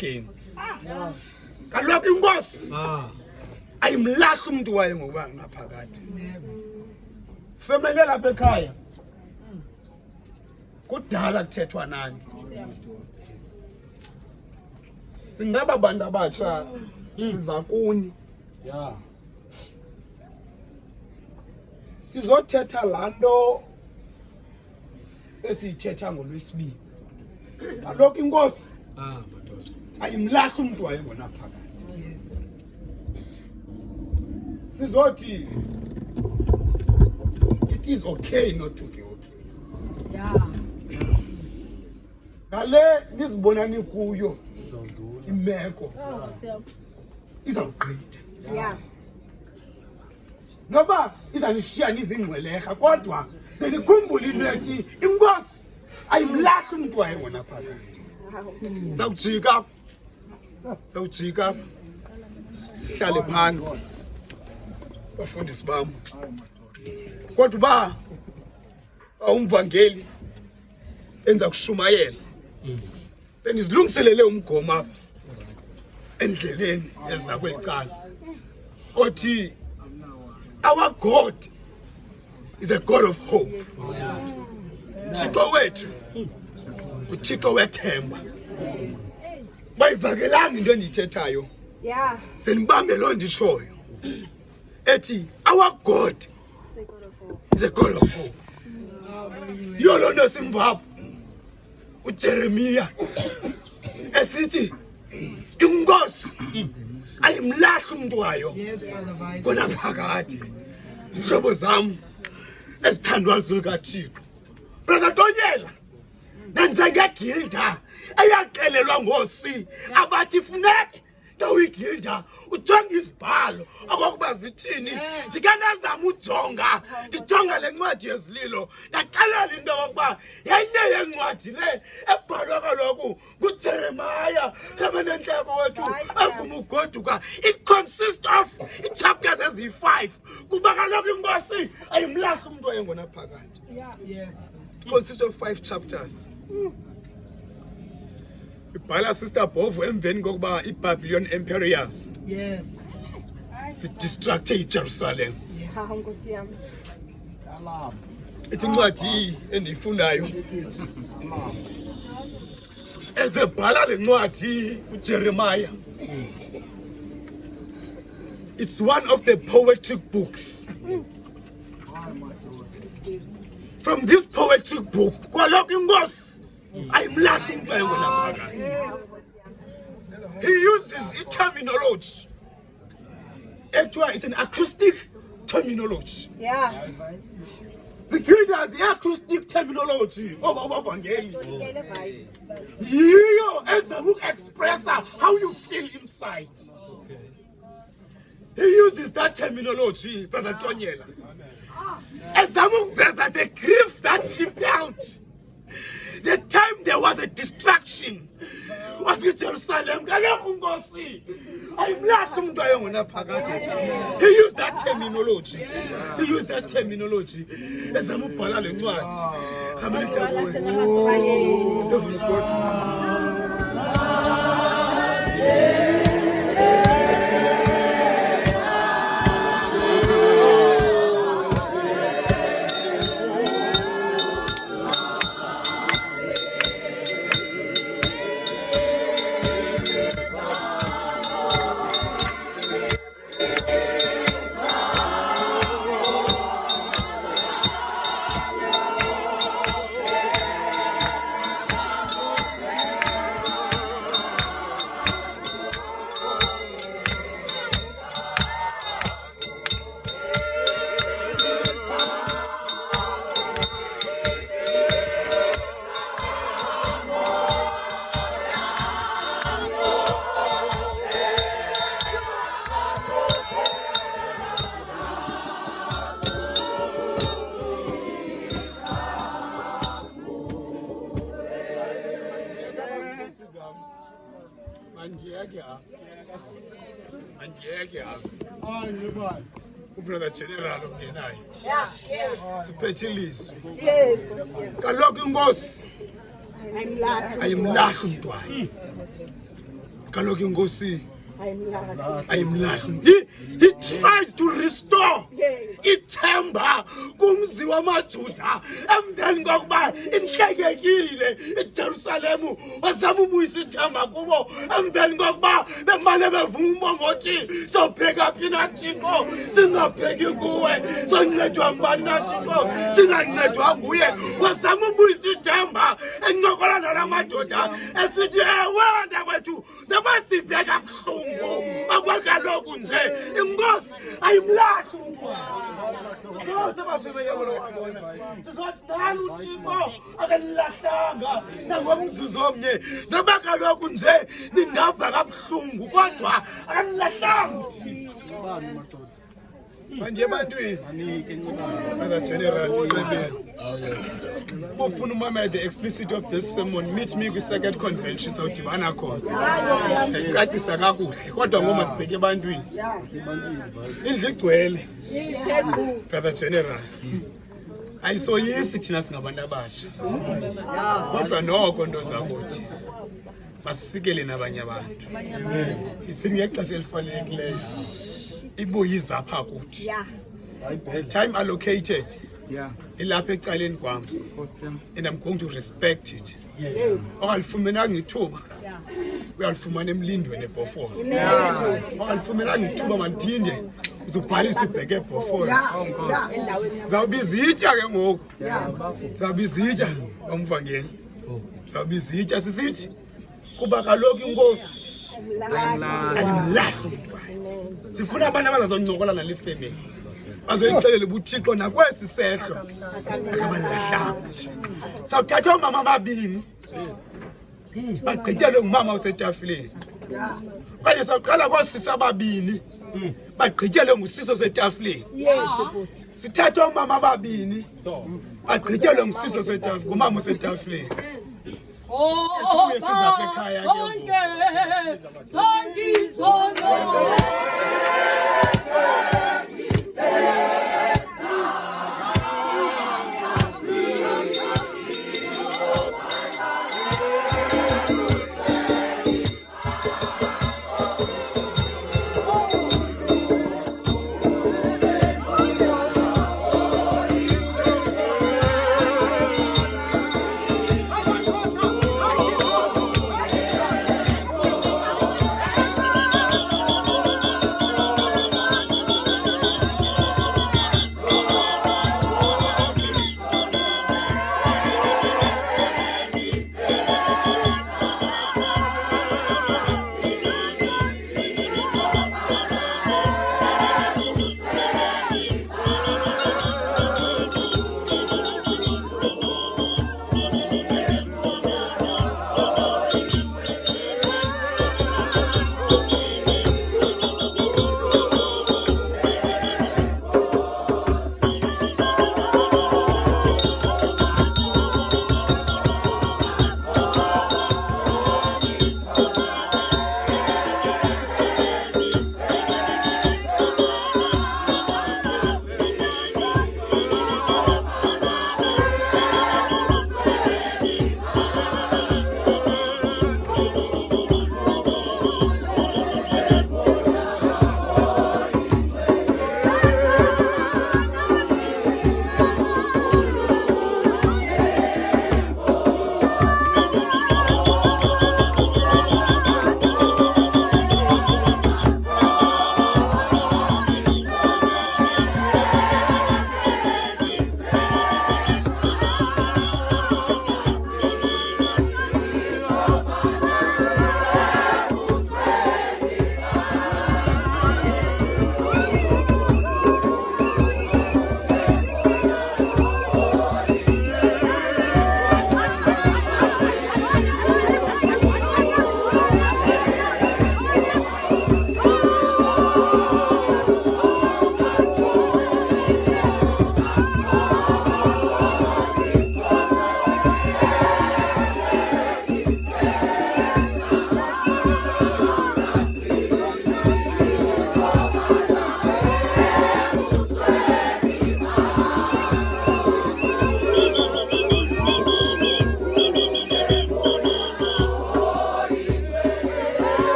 again. Kaloku inkosi ayimlahli umuntu wayo ngoba ngaphakathi. Family lapha ekhaya kudala kuthethwa nani. Singaba bantu abatsha siza kuni. Sizothetha lanto esiyithetha ngolwesibili. Kaloku inkosi ayimlahli umuntu wayo ngona phakathi. Sizothi it is okay not to be okay. Ngale nizibona nikuyo imeko izawugqitha. Noba izanishiya nizingcweleha kodwa senikhumbula into ethi inkosi ayimlahli umuntu wayo ngona phakathi. Zawujika hlale phansi bafundisi bami. Kodwa ba awumvangeli enza kushumayela benizilungiselele umgomo apha endleleni eza kwelicala othi our God is a God of hope. Thixo wethu uThixo wethemba. Bayivakelanga into endiyithethayo. Senibambe lo nditshoyo ethi our God is a God of hope. Yolo nto simvapho uJeremiya esithi inkosi ayimlahli umuntu wayo kona phakathi. Zihlobo zami ezithandwa zikaThixo, brother Tonyela nanjengegilda eyaxelelwa ngosi abathi funeke uyigilda ujonga izibhalo okokuba zithini. Ndikanazama ujonga ndijonga le ncwadi yezililo ndaxelela into yokuba yenye yencwadi le ebhalwa kaloku nguJeremiya kamanentleko wethu angumugoduka. It consists of chapters eziyi-5 kuba kaloku inkosi ayimlahli umuntu wayengona phakathi. It consists of 5 chapters. Ibhala Sister Bovu emveni kokuba iBabylon Imperials sidistracte iJerusalem. Ithi incwadi endiyifundayo ezebhala le ncwadi uJeremiya. It's one of the poetic books. From this poetic book, kwaloku inkosi ayimlahli umuntu wayo ngona phakathi. He uses a terminology. Actually, it's an acoustic terminology. Security has the acoustic terminology of Evangeli. You ezama express how you feel inside. He uses that terminology, Brother Tonyela. Ezama uveza the grief that she felt. The time there was a distraction of Jerusalem. He used that terminology. Ezamubhala le ncwadi. Brother General umngenayo. Siphethe ilizwi. Kaloku inkosi ayimlahli umuntu wayo. Kaloku inkosi ayimlahli. He tries to restore Yes. ithemba kumzi wamaJuda emveni kokuba inhlekekile eJerusalem wazama ubuyisa ithemba kubo emveni kokuba bemane bevuma umbongo othi sobheka phi na Thixo singabheki kuwe soncedwa ngubani na Thixo singancedwa nguye wazama ubuyisa ithemba encokola nala madoda esithi ewe ntakwethu namasibheka buhlungu akwakaloku nje inkosi ayimlahli umuntu sizothi nani uThixo akanilahlanga nangomzuzu omnye noma kaloku nje ningava kabuhlungu kodwa akanilahlanga manje ebantwini Brother General ufuna umamela the explicit of this sermon meet me kwi-second convention sawudibana khona ndicacisa kakuhle kodwa ngoma sibheke ebantwini indlu igcwele Brother General ayisoyisi thina singabantu abasha kodwa noko nto zakuthi masisikele nabanye abantu isingexesha elifanelekileyo ibuyiza apha kuthi time allocated ilapha ecaleni kwami and I'm going to respect it ongalifumenanga ithuba uyalifumana emlindweni eBhofolo ongalifumenanga ithuba maliphinde uzobhalisa ubheke eBhofolo zawubizitya ke ngoku zawubizitya omvangeli zawubizitya sisithi kuba kaloku inkosi ayimlahli sifuna abantu abazazoncokola nalifemeli bazoyixelela ubuthixo nakwesi sehlo akabalahlanga sawuthatha omama ababini bagqithelwe ngumama usetafileni kanye sawuqala koosisi ababini bagqithelwe ngusiso setafileni sithatha omama ababini bagqithelwe ngusiso setafileni ngumama usetafileni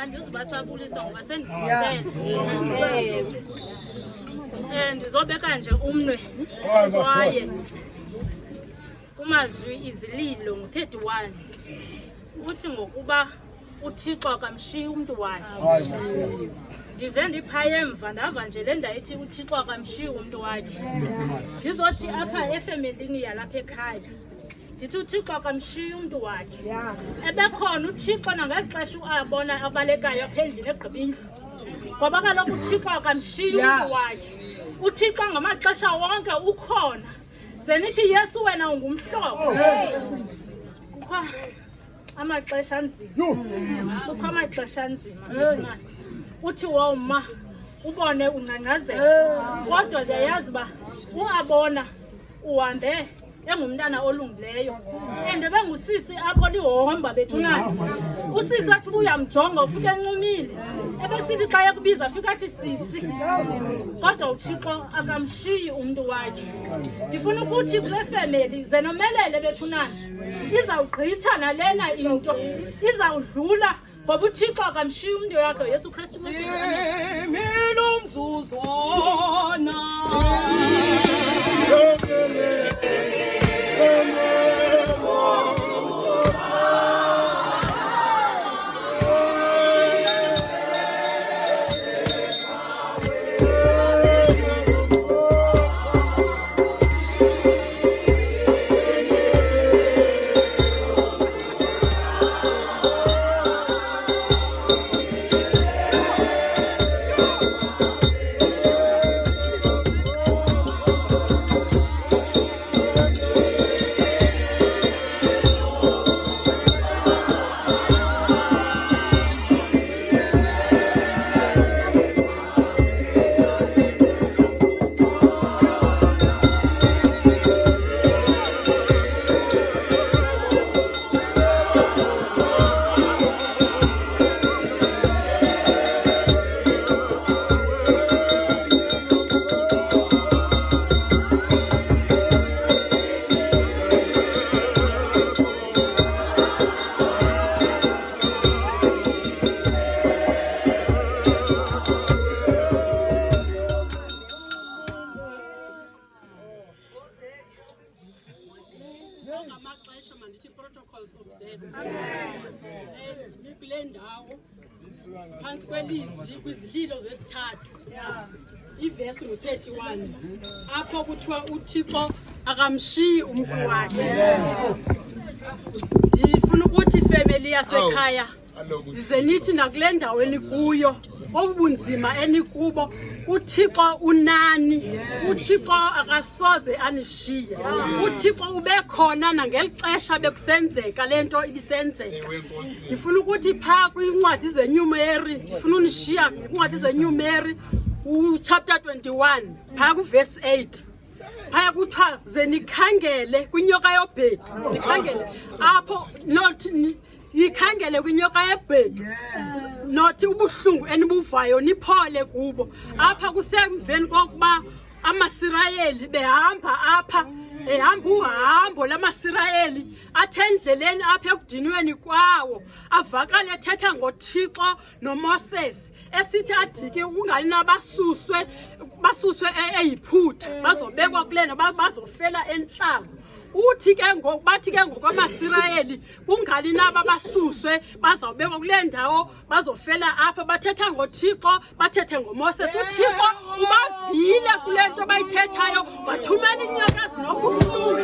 Andizibasabulisa ngoba sendibizele. Ndizobeka nje umnwe kwaye kumazwi izililo ngo-31 uthi ngokuba uThixo akamshiyi umntu wakhe. Ndive ndiphaya emva ndava nje le ndayithi uThixo akamshiyi umntu wakhe. Ndizothi apha efemelini yalapha ekhaya ndithi uThixo akamshiyi umntu wakhe. Ebekhona uThixo nangaxesha abona abalekayo apha endlini egqiba indlu. Ngoba kaloku uThixo akamshiyi umntu wakhe. uThixo ngamaxesha wonke ukhona. Ze nithi Yesu wena ungumhlobo. Kukho amaxesha anzima. Kukho amaxesha anzima. Uthi woma ubone ungangazela. Kodwa uyayazi uba uabona uhambe engumntana olungileyo. Bengusisi apho lihomba bethunana. Usisi athi uyamjonga ufike encumile. Ebesithi xa ekubiza fika athi sisi. Kodwa uThixo akamshiyi umntu wakhe. Ndifuna ukuthi kule family ze nomelele bethunana. Izawugqitha nalena into. Izawudlula ngoba uThixo akamshiyi umntu wakhe Yesu Kristu Mesiya. Mina umzuzwana. ilizwi kwizililo zesithathu ivesi ngu-31 apho kuthiwa uThixo akamshiyi umntu wakhe. Ndifuna ukuthi ifemeli yasekhaya ndize nithi nakule ndawo enikuyo obunzima enikubo uThixo unani, uThixo akasoze anishiye, uThixo ubekhona nangeli xesha bekusenzeka lento ibisenzeka. Ndifuna ukuthi phaa kwincwadi zeNumeri, ndifuna unishiya kwincwadi zeNumeri chapter 21 phaa kuverse 8 phaya kuthiwa ze nikhangele kwinyoka yobhedu, nikhangele apho not yikhangele kwinyoka yebhedu nothi ubuhlungu enibuvayo niphole kubo. Apha kusemveni kokuba amaSirayeli behamba apha ehamba uhambo lamaSirayeli athe endleleni apha ekudinweni kwawo avakala ethetha ngoThixo noMoses esithi adike ungali nabasuswe eyiphutha bazobekwa kulena bazofela enhlangu. Uthi ke bathi ke ngokwamasirayeli kungali naba basuswe bazawubekwa kule ndawo bazofela apha bathetha ngoThixo bathethe ngoMoses. uThixo ubavile kule nto bayithethayo wathumela inyoka zinobuhlungu.